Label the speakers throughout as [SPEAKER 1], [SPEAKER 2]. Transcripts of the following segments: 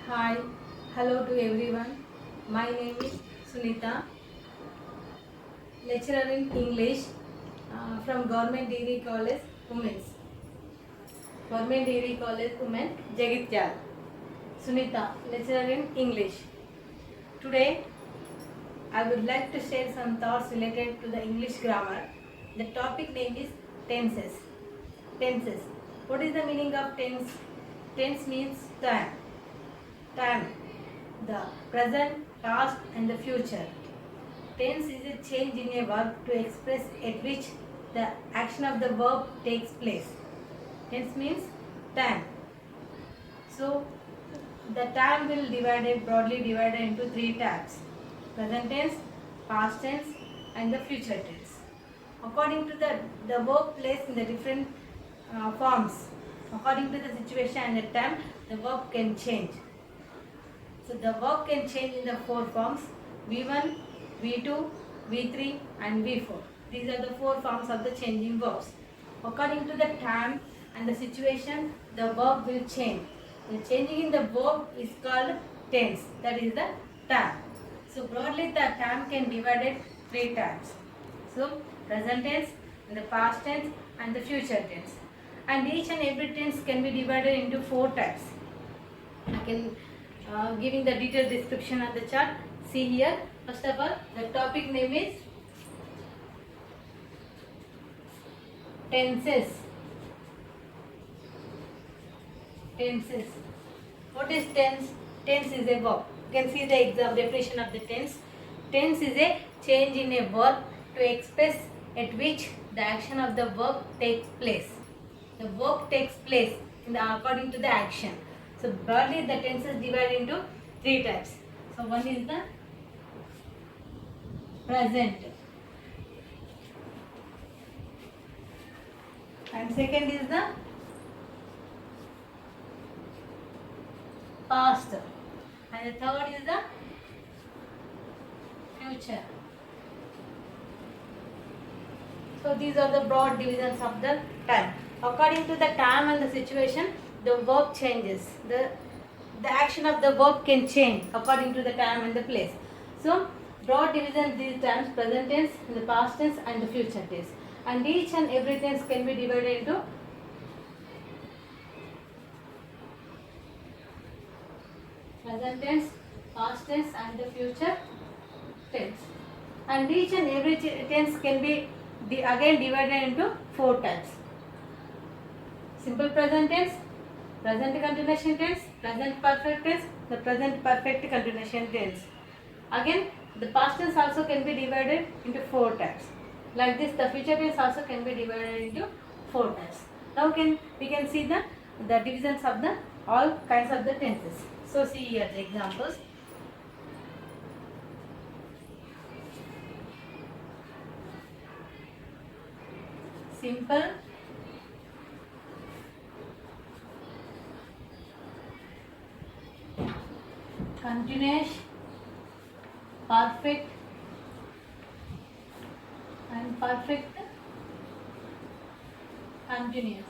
[SPEAKER 1] Hi, hello to everyone. My name is Sunita, lecturer in English from Government Degree College, Women's. Government Degree College, Women, Jagityal. Sunita, lecturer in English. Today, I would like to share some thoughts related to the English grammar. The topic name is tenses. Tenses. What is the meaning of tense? Tense means time. Time. The present, past, and the future. Tense is a change in a verb to express at which the action of the verb takes place. Tense means time. So the time will broadly divided into three types: present tense, past tense, and the future tense. According to the verb placed in the different forms, according to the situation and the time, the verb can change. So the verb can change in the four forms: V1, V2, V3 and V4. These are the four forms of the changing verbs. According to the time and the situation, the verb will change. The changing in the verb is called tense. That is the time. So broadly the time can be divided three types. So present tense, and the past tense and the future tense. And each and every tense can be divided into four types. I can giving the detailed description of the chart. See here. First of all, the topic name is tenses. Tenses. What is tense? Tense is a verb. You can see the definition of the tense. Tense is a change in a verb to express at which the action of the verb takes place. The verb takes place according to the action. So broadly the tenses divide into three types. So one is the present, and second is the past, and the third is the future. So these are the broad divisions of the time. According to the time and the situation, the verb changes. The action of the verb can change according to the time and the place. So broad division these terms: present tense, the past tense and the future tense. And each and every tense can be divided into present tense, past tense and the future tense. And each and every tense can be again divided into four types: simple present tense, present continuation tense, present perfect tense, the present perfect continuation tense. Again, the past tense also can be divided into four types. Like this, the future tense also can be divided into four types. Now we can see the divisions of the all kinds of the tenses. So see here the examples. Simple, continuous, perfect and perfect continuous.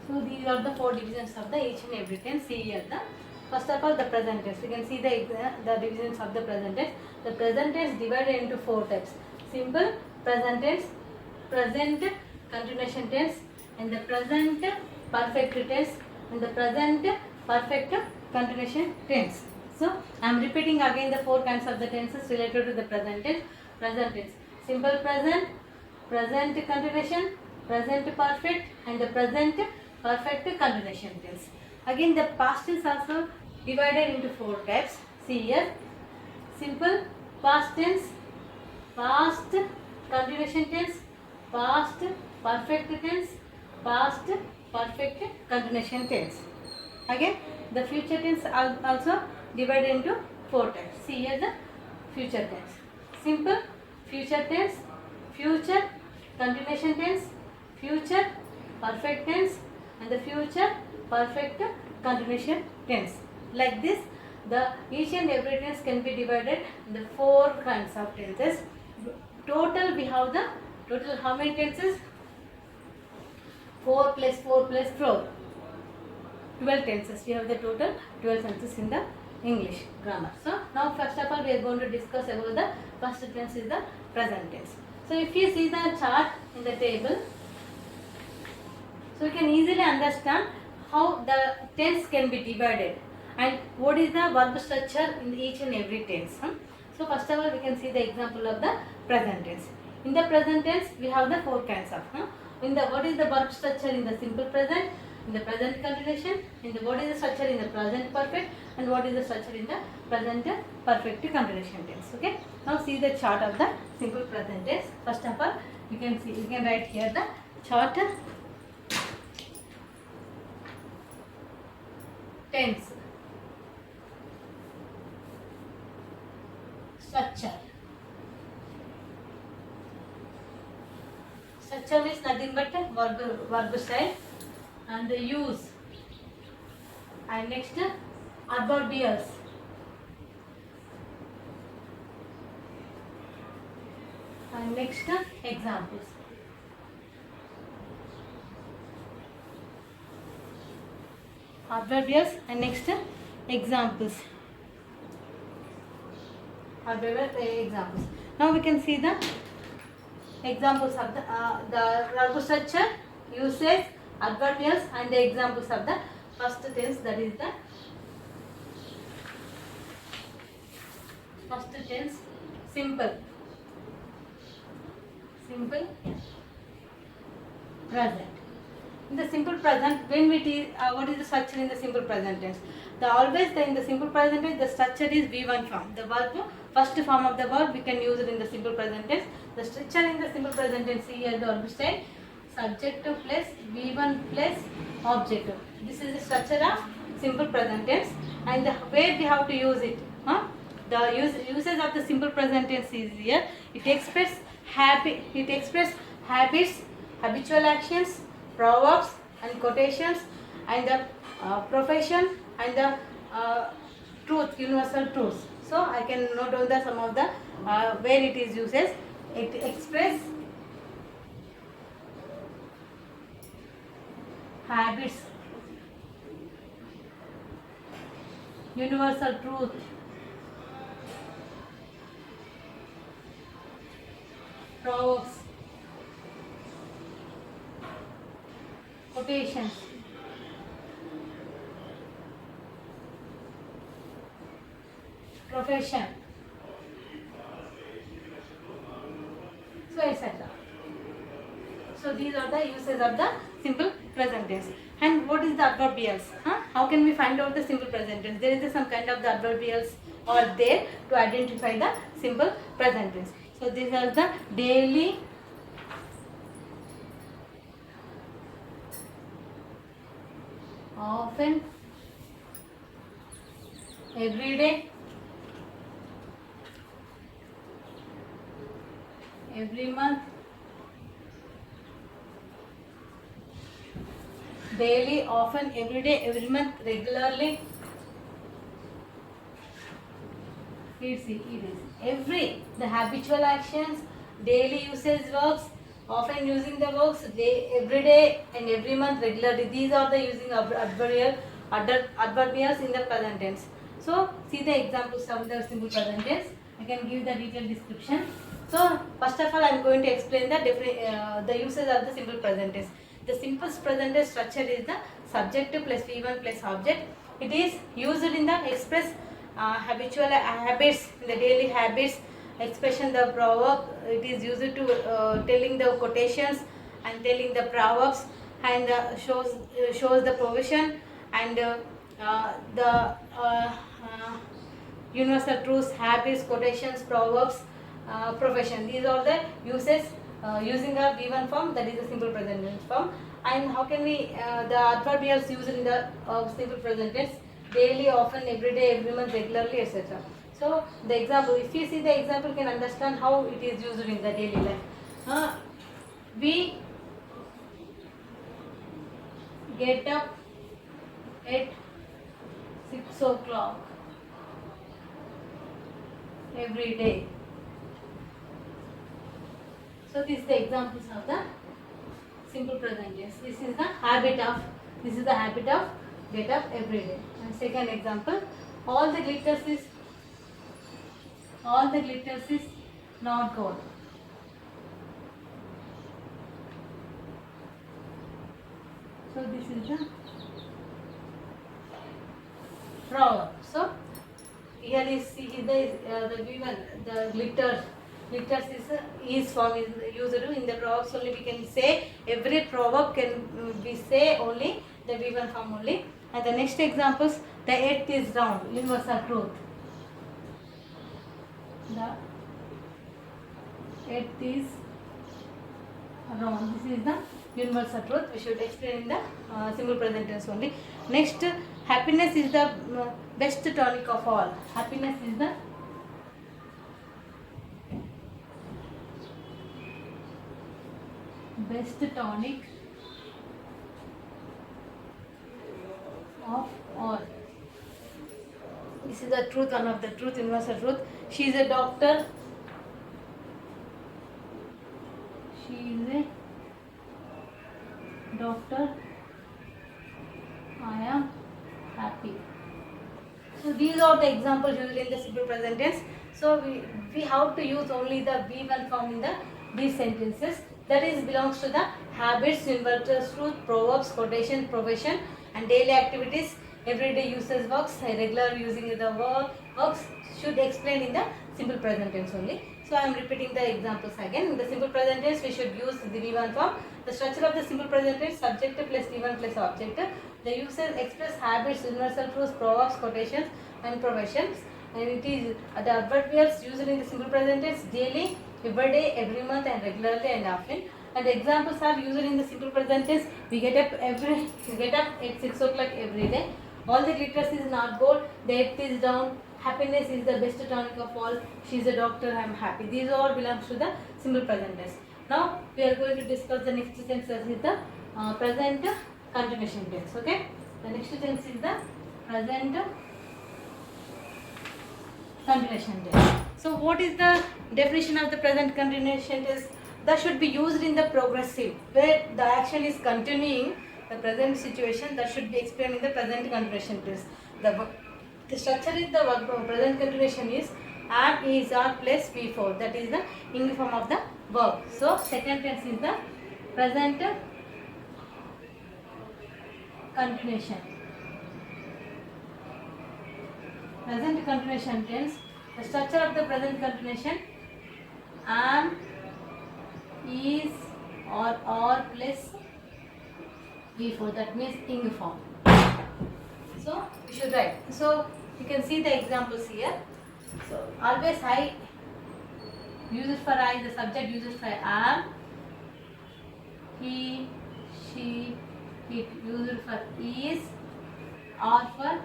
[SPEAKER 1] So these are the four divisions of the each and every tense. See here the first of all the present tense. You can see the divisions of the present tense. The present tense divided into four types: simple present tense, present continuation tense, and the present perfect tense, and the present perfect continuation tense. So I am repeating again the four kinds of the tenses related to the present tense. Present tense: simple present, present continuation, present perfect, and the present perfect continuation tense. Again the past tense also divided into four types. See here: simple past tense, past continuation tense, past perfect tense, past perfect continuation tense. Again the future tense also divided into four types. See here the future tense: simple future tense, future continuation tense, future perfect tense, and the future perfect continuation tense. Like this, the each and every tense can be divided into four kinds of tenses. Total we have the total how many tenses? 4 plus 4 plus 4. 12 tenses. We have the total 12 tenses in the English grammar. So now first of all we are going to discuss about the first tense is the present tense. So if you see the chart in the table, so you can easily understand how the tense can be divided and what is the verb structure in each and every tense. So first of all we can see the example of the present tense. In the present tense we have the four kinds of. In the what is the verb structure in the simple present, in the present continuation, in the what is the structure in the present perfect, and what is the structure in the present perfect continuation tense. Okay. Now see the chart of the simple present tense. First of all you can see, you can write here the chart tense structure. Structure means nothing but verb style and the use, and next adverbials, and next examples. Adverbials and next examples. Examples. Now we can see the examples of the verb structure, usage, adverbials, and the examples of the first tense, that is the first tense simple present. In the simple present, when we what is the structure in the simple present tense? In the simple present tense the structure is V1 form. The verb, first form of the verb we can use it in the simple present tense. The structure in the simple present tense here the verb style, subject plus V1 plus object. This is the structure of simple present tense, and where we have to use it. The usage of the simple present tense is here. It expresses habits, habitual actions, proverbs and quotations, and the profession and the truth, universal truths. So I can note down the some of the where it is uses. It express habits, universal truth, proverbs, quotations, profession, so etc. So these are the uses of the simple present tense. And what is the adverbials? How can we find out the simple present tense? There is some kind of the adverbials are there to identify the simple present tense. So these are the daily, often, every day, every month, daily, often, every day, every month, regularly. It is every, the habitual actions, daily usage verbs, often using the verbs, every day and every month, regularly. These are the using adverbials in the present tense. So see the examples of the simple present tense. I can give the detailed description. So first of all I am going to explain the uses of the simple present tense. The simple present tense structure is the subject plus V1 plus object. It is used in the express habitual habits, in the daily habits, expression the proverb. It is used to telling the quotations and telling the proverbs, and shows the provision, and the universal truths, habits, quotations, proverbs, profession. These are the uses using a V1 form, that is the simple present tense form. And how can we the adverbials used in the simple present tense? Daily, often, every day, every month, regularly, etc. So the example, if you see the example, you can understand how it is used in the daily life. We get up at 6 o'clock every day. So this is the examples of the simple present tense. This is the habit of get up every day. And second example, all the glitters is not gold. So this is the proverb. So here is the given the glitters is form is used in the proverbs only. We can say every proverb can be say only the given form only. And the next examples, the earth is round, universal truth. The earth is round. This is the universal truth. We should explain in the simple present tense only. Next, happiness is the best tonic of all. Happiness is the best tonic of all. This is the truth, one of the truth, universal truth. She is a doctor. She is a doctor. I am happy. So these are the examples used in the simple present tense. So we have to use only the V1 form in these sentences. That is belongs to the habits, universal truth, proverbs, quotation, profession, and daily activities. Everyday uses works, regular using the works should explain in the simple present tense only. So I am repeating the examples again. In the simple present tense, we should use the V1 form. The structure of the simple present tense: subject plus V1 plus object. The uses express habits, universal truths, proverbs, quotations, and professions. And it is the adverbials used in the simple present tense: daily, every day, every month, and regularly and often. And the examples are used in the simple present tense: we get up at 6 o'clock every day. All the glitters is not gold. The earth is down. Happiness is the best tonic of all. She is a doctor. I am happy. These all belongs to the simple present tense. Now we are going to discuss the next tense as is the present continuation tense. Okay. The next tense is the present continuation tense. So what is the definition of the present continuation tense? That should be used in the progressive, where the action is continuing the present situation. That should be explained in the present continuation tense. The structure is the present continuation is am, is, are plus V4. That is the ing form of the verb. So second tense is the present continuation. Present continuation tense. The structure of the present continuation: am, is, or are plus V4. That means ing form. So we should write. So you can see the examples here. So always I uses for I, the subject uses for am, he, she, it uses for is, or for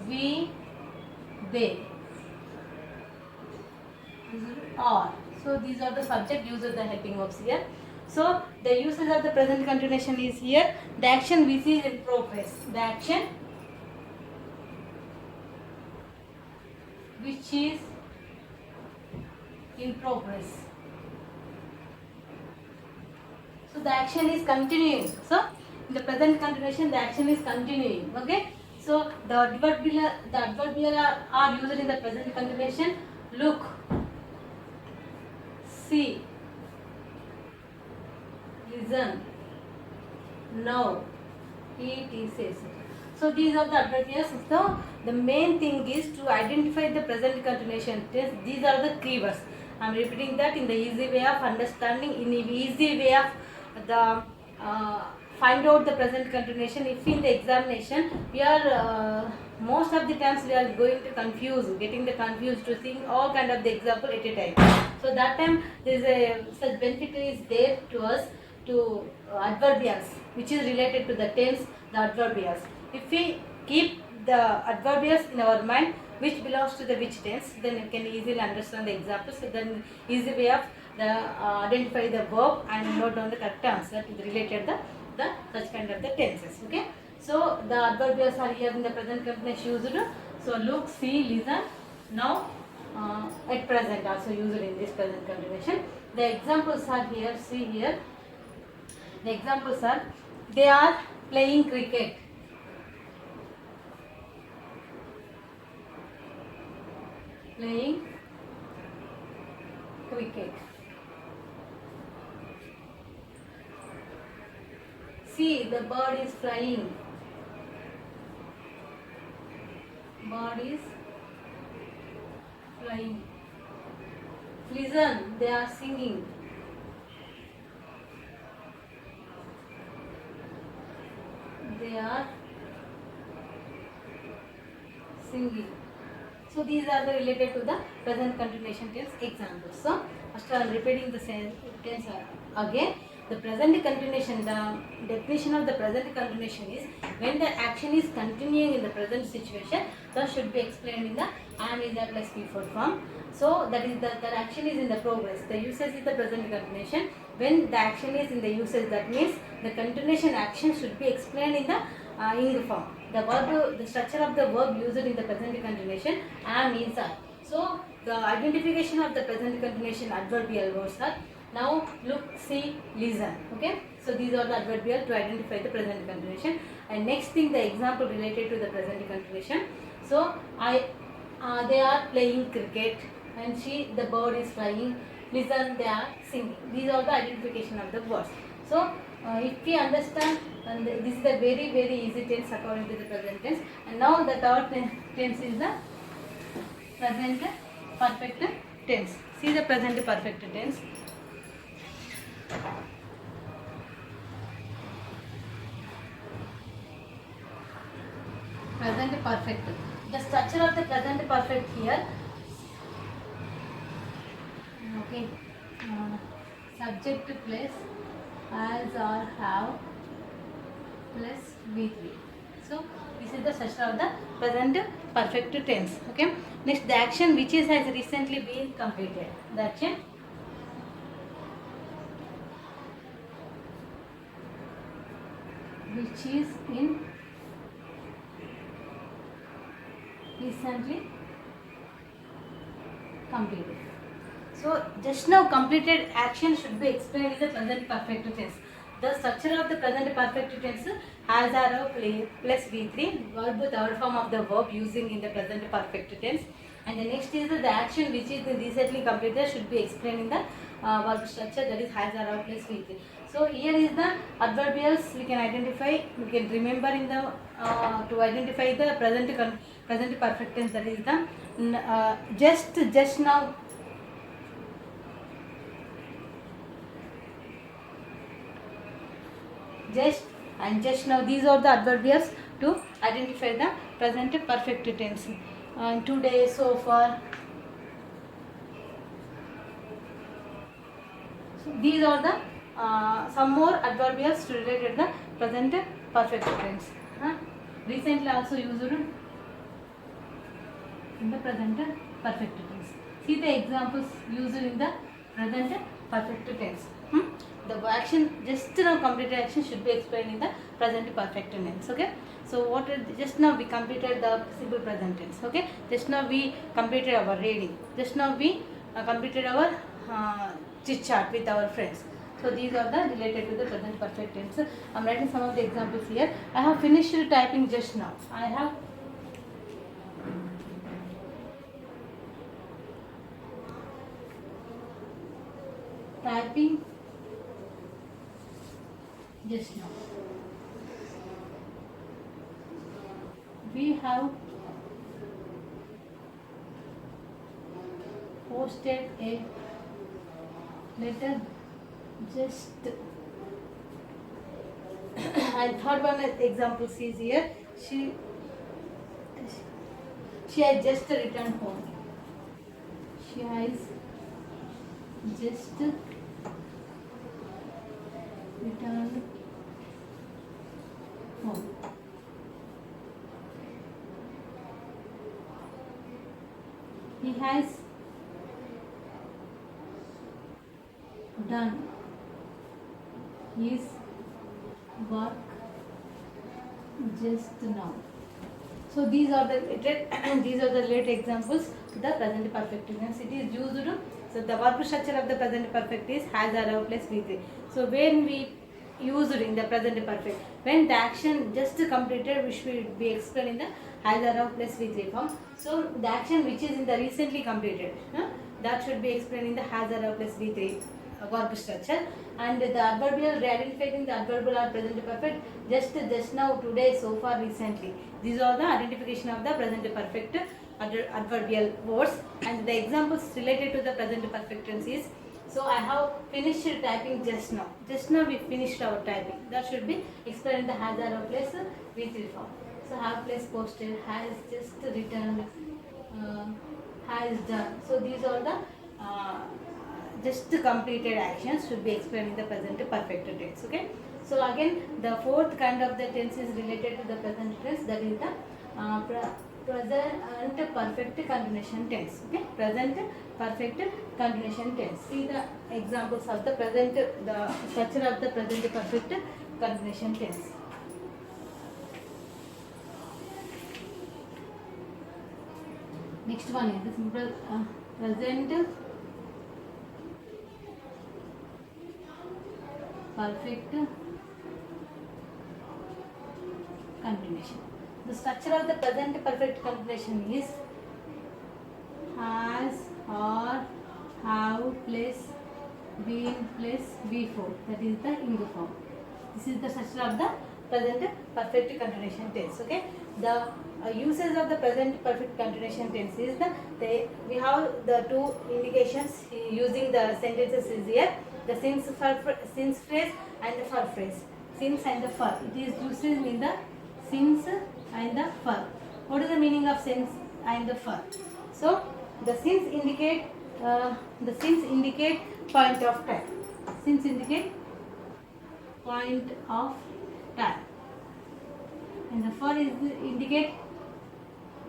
[SPEAKER 1] we, they. Or. So these are the subject uses the helping verbs here. So the uses of the present continuation is here. The action which is in progress. The action which is in progress. So the action is continuing. So in the present continuation, the action is continuing. Okay. So the adverbial are used in the present continuation. Look, see, listen, know, eat, etc. So these are the adverbials. So the main thing is to identify the present continuation tense. These are the keywords. I am repeating that in the easy way of understanding, in the easy way of the find out the present continuation. If in the examination we are most of the times we are going to getting the confused to seeing all kind of the example at a time. So that time there is a such benefit is there to us to adverbials which is related to the tense, the adverbials. If we keep the adverbials in our mind which belongs to the which tense, then you can easily understand the examples. So then easy way of identify the verb and note down the correct answer to the related the such kind of the tenses. Okay. So the adverbials are here in the present continuation used. So look, see, listen, now, at present also used in this present continuation. The examples are here. See here. The examples are: they are playing cricket. playing cricket. See, the bird is flying. Bird is flying. Listen, they are singing. They are singing. So these are the related to the present continuation tense examples. So first I am repeating the tense again. The present continuation, the definition of the present continuation is when the action is continuing in the present situation, thus should be explained in the am, is, are plus before form. So that is the action is in the progress. The usage is the present continuation. When the action is in the usage, that means the continuation action should be explained in the ing form. The verb, the structure of the verb used in the present continuation am, is, are. So the identification of the present continuation adverbial words are now look, see, listen. Okay. So these are the adverbial to identify the present continuation. And next thing, the example related to the present continuation. So they are playing cricket, and the bird is flying. Listen, they are singing. These are the identification of the words. So if we understand, and this is a very easy tense according to the present tense. And now the third tense is the present perfect tense. See the present perfect tense. Present perfect. The structure of the present perfect here. Okay. Subject plus as or have plus V3. So this is the structure of the present perfect tense. Okay. Next, the action which has recently been completed. The action which is in recently completed. So just now completed action should be explained in the present perfect tense. The structure of the present perfect tense has arrow plus V3, verb third form of the verb using in the present perfect tense. And the next is the action which is recently completed should be explained in the verb structure, that is has arrow plus V3. So here is the adverbials we can identify, we can remember in the to identify the present perfect tense, that is the just now, just and just now. These are the adverbials to identify the present perfect tense. Today, so far. So these are the some more adverbials to relate the present perfect tense. Recently also used in the present perfect tense. See the examples used in the present perfect tense. The action, just now completed action should be explained in the present perfect tense. Okay. So what is, just now we completed the simple present tense. Okay. Just now we completed our reading. Just now we completed our chit chat with our friends. So these are the related to the present perfect tense. I am writing some of the examples here. I have finished typing just now. I have typing just now. We have posted a letter just and third one example is here. She has just returned home. She has just returned home. He has done his work just now. So these are the late examples to the present perfect tense. It is used. So the verb structure of the present perfect is has arrow plus V3. So when we used in the present perfect. When the action just completed, which will be explained in the has are plus V3 form. So the action which is in the recently completed, that should be explained in the has are plus V3 verb structure. And the adverbial identifying the adverbial or present perfect just now, today, so far, recently. These are the identification of the present perfect adverbial words, and the examples related to the present perfect tense is. So I have finished typing just now. Just now we finished our typing. That should be explained in the has or place V3 form. So have place posted, has just returned, has done. So these are the just completed actions should be explained in the present perfect tense. Okay. So again, the fourth kind of the tense is related to the present tense. That is the present perfect continuation tense. Okay. Present perfect continuation tense. See the examples of the present, the structure of the present perfect continuation tense. Next one is the simple present perfect continuation. The structure of the present perfect continuation is has or have plus been plus before. That is the ing form. This is the structure of the present perfect continuation tense. Okay. The uses of the present perfect continuation tense is we have the two indications using the sentences is here. The since phrase and the for phrase. Since and the for. It is used in the since and the for. What is the meaning of since and the for? So the since indicate point of time. Since indicate point of time, and the for is indicate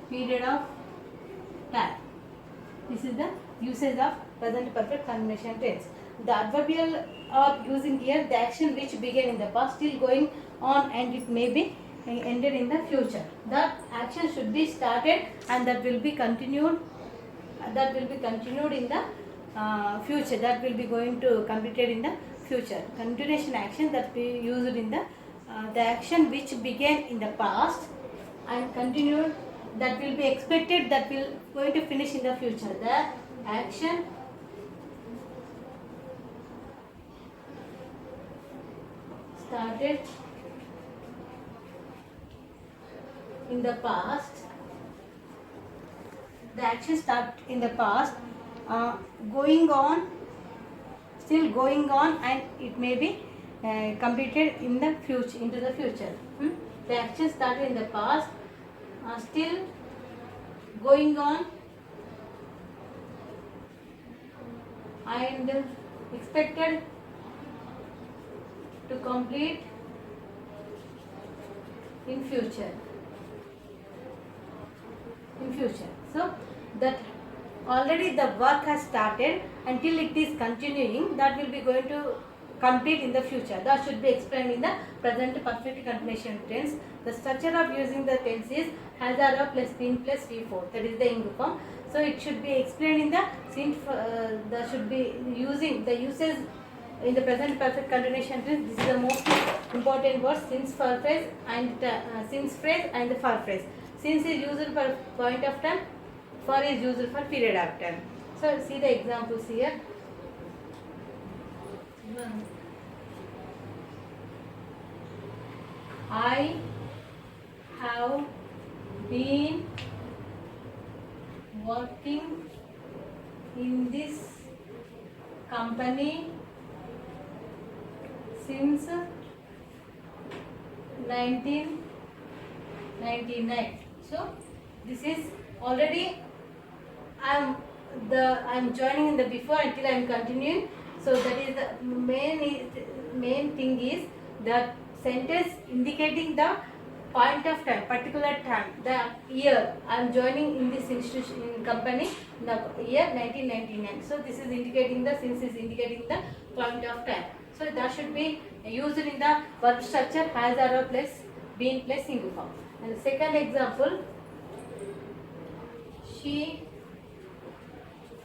[SPEAKER 1] period of time. This is the usage of present perfect continuation tense. The adverbial are using here the action which began in the past, still going on, and it may be ended in the future. That action should be started and that will be continued. That will be continued in the future. That will be going to completed in the future. Continuation action that we used in the action which began in the past and continued, that will be expected, that will going to finish in the future. The action started in the past. The action start in the past, going on, still going on, and it may be completed in the future, into the future. The action started in the past, still going on, and expected to complete in future. So that already the work has started, until it is continuing, that will be going to complete in the future. That should be explained in the present perfect continuation tense. The structure of using the tense is has or plus been plus V4. That is the ing form. So it should be explained in the since. That should be using the uses in the present perfect continuation tense. This is the most important word: since for phrase and since phrase and the for phrase. Since is used for point of time, for is used for period of time. So see the examples here. I have been working in this company since 1999. So this is already I am joining in the before until I am continuing. So that is the main thing is the sentence indicating the point of time, particular time, the year. I am joining in this institution, in company, the year 1999. So this is indicating the since is indicating the point of time. So that should be used in the verb structure has or plus been plus ing form. And the second example, she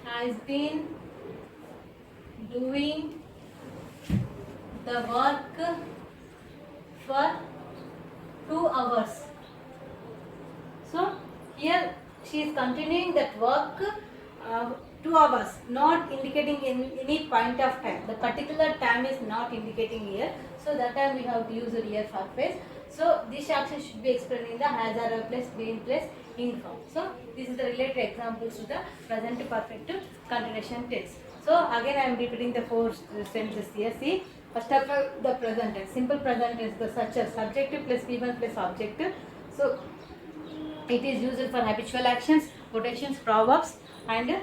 [SPEAKER 1] has been doing the work for 2 hours. So here she is continuing that work 2 hours, not indicating any point of time. The particular time is not indicating here. So that time we have to use the here for phrase. So this action should be explained in the has or plus been plus in form. So this is the related examples to the present perfect continuation tense. So again I am repeating the 4 sentences here. See, first of all the present tense, simple present tense, the such as subject plus V1 plus object. So it is used for habitual actions, quotations, proverbs and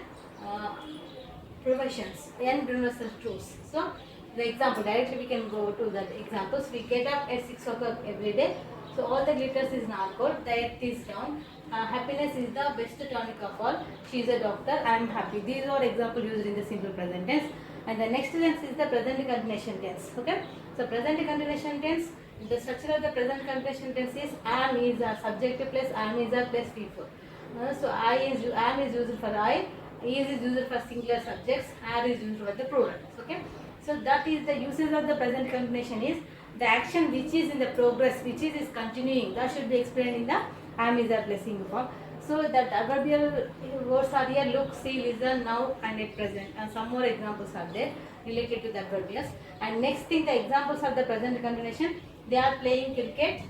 [SPEAKER 1] professions and universal truths. So the example, directly we can go to the examples. We get up at 6 o'clock every day. So all the glitters is narcotic, the earth is down, happiness is the best tonic of all, she is a doctor, I am happy. These are examples used in the simple present tense. And the next tense is the present continuation tense. Okay, so present continuation tense, the structure of the present continuation tense is am is a subject plus am is a plus V4. So am is used for I, is used for singular subjects, are is used for the plural. Okay, so that is the usage of the present continuation is the action which is in the progress, which is continuing, that should be explained in the am is a plus in form. So that adverbial words are here look, see, listen, now and at present, and some more examples are there related to the adverbials. And next thing, the examples of the present continuation, they are playing cricket,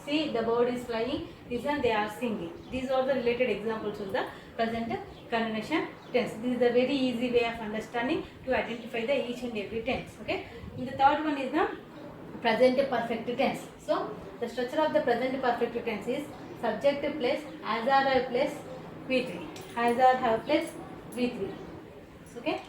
[SPEAKER 1] see the bird is flying, listen they are singing. These are the related examples of the present continuation tense. This is a very easy way of understanding to identify the each and every tense. Okay, and the third one is the present perfect tense. So the structure of the present perfect tense is subject plus as or have plus V3, as or have plus V3. Okay,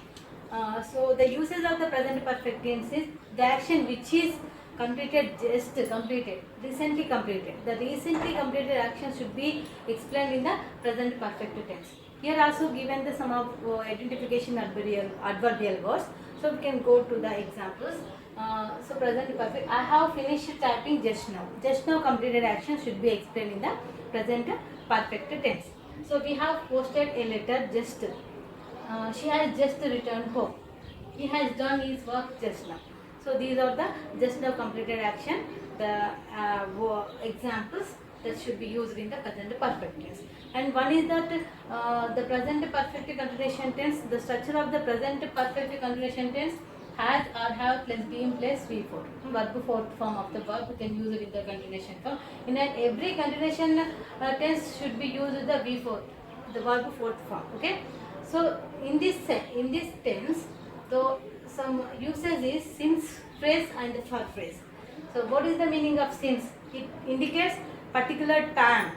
[SPEAKER 1] so the usage of the present perfect tense is the action which is completed, just completed, recently completed. The recently completed action should be explained in the present perfect tense. Here also given the some of identification adverbial words. So we can go to the examples. So present perfect, I have finished typing just now. Just now completed action should be explained in the present perfect tense. So we have posted a letter just. She has just returned home. He has done his work just now. So these are the just now completed action, the examples that should be used in the present perfect tense. And one is that the present perfect continuation tense, the structure of the present perfect continuation tense has or have plus been plus V4. Verb fourth form of the verb, we can use it in the continuation form. In every continuation tense should be used the V4, the verb fourth form. Okay. So in this tense, though some usage is since phrase and for phrase. So what is the meaning of since? It indicates particular time,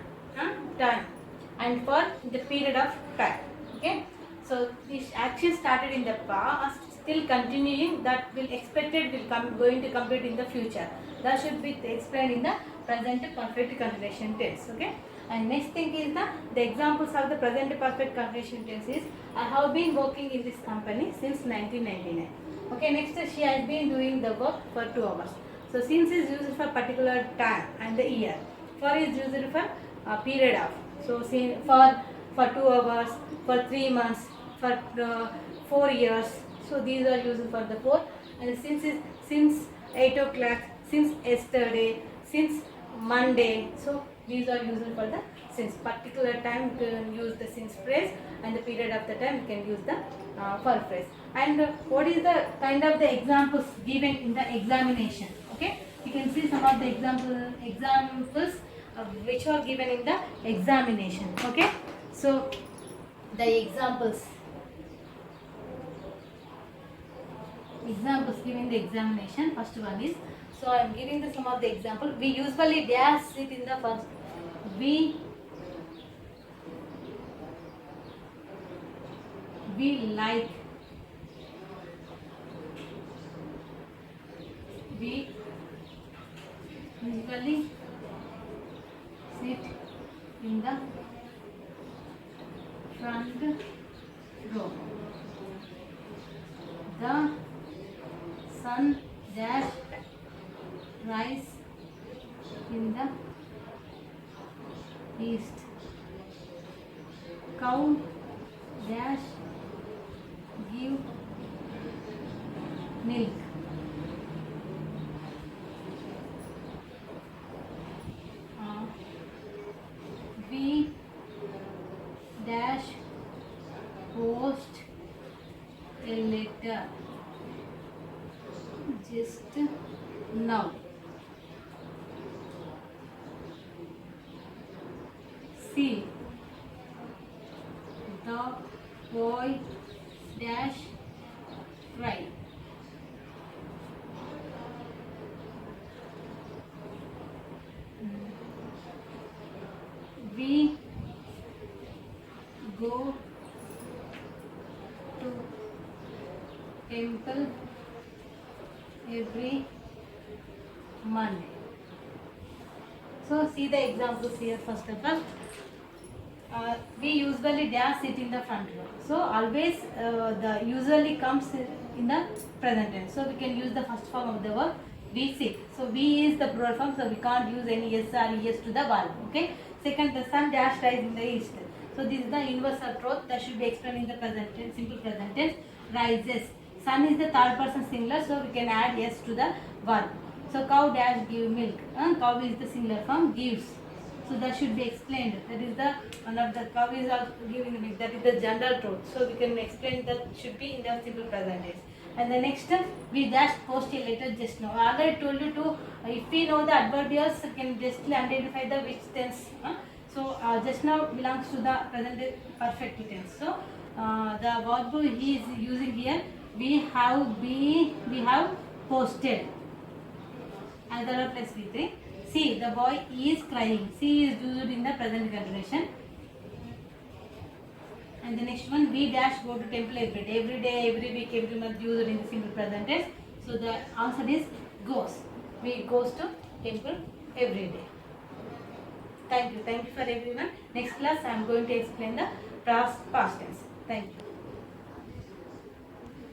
[SPEAKER 1] and for the period of time. Okay. So this action started in the past, still continuing, that will expected will come going to complete in the future. That should be explained in the present perfect continuation tense. Okay. And next thing is the examples of the present perfect continuation tense is I have been working in this company since 1999. Okay, next she has been doing the work for 2 hours. So since is used for particular time and the year. For is used for a period of. So for 2 hours, for 3 months, for 4 years. So these are used for the 4. And since is since 8 o'clock, since yesterday, since Monday. So these are used for the since. Particular time you can use the since phrase, and the period of the time you can use the for phrase. And what is the kind of the examples given in the examination? Okay, you can see some of the examples which are given in the examination. Okay, so the examples given in the examination. First one is, so I am giving the some of the example. We usually dash it in the first. We like. We usually sit in the front row. The sun dash rise in the east. Cow dash give milk. Noun. See, the boy dash cry. We go to temple every Monday. So see the examples here first of all. We usually dash sit in the front row. So always the usually comes in the present tense. So we can use the first form of the verb we sit. So we is the plural form, so we can't use any yes or yes to the verb. Okay. Second, the sun dash rise in the east. So this is the universal truth that should be explained in the present tense, simple present tense. Rises. Sun is the third person singular, so we can add yes to the verb. So cow dash give milk. Cow is the singular form, gives. So that should be explained. That is the one of the cow is also giving the milk. That is the general truth. So we can explain that should be in the simple present tense. And the next step, we dash post a letter just now. I already told you to, if we know the adverbials, can just identify the which tense. So just now belongs to the present perfect tense. So the verb he is using here, we have posted. Other plus V3. See, the boy is crying. See is used in the present continuation. And the next one, we dash go to temple every day. Every day, every week, every month used in the simple present tense. So the answer is goes. We goes to temple every day. Thank you for everyone. Next class I am going to explain the past tense. Thank you.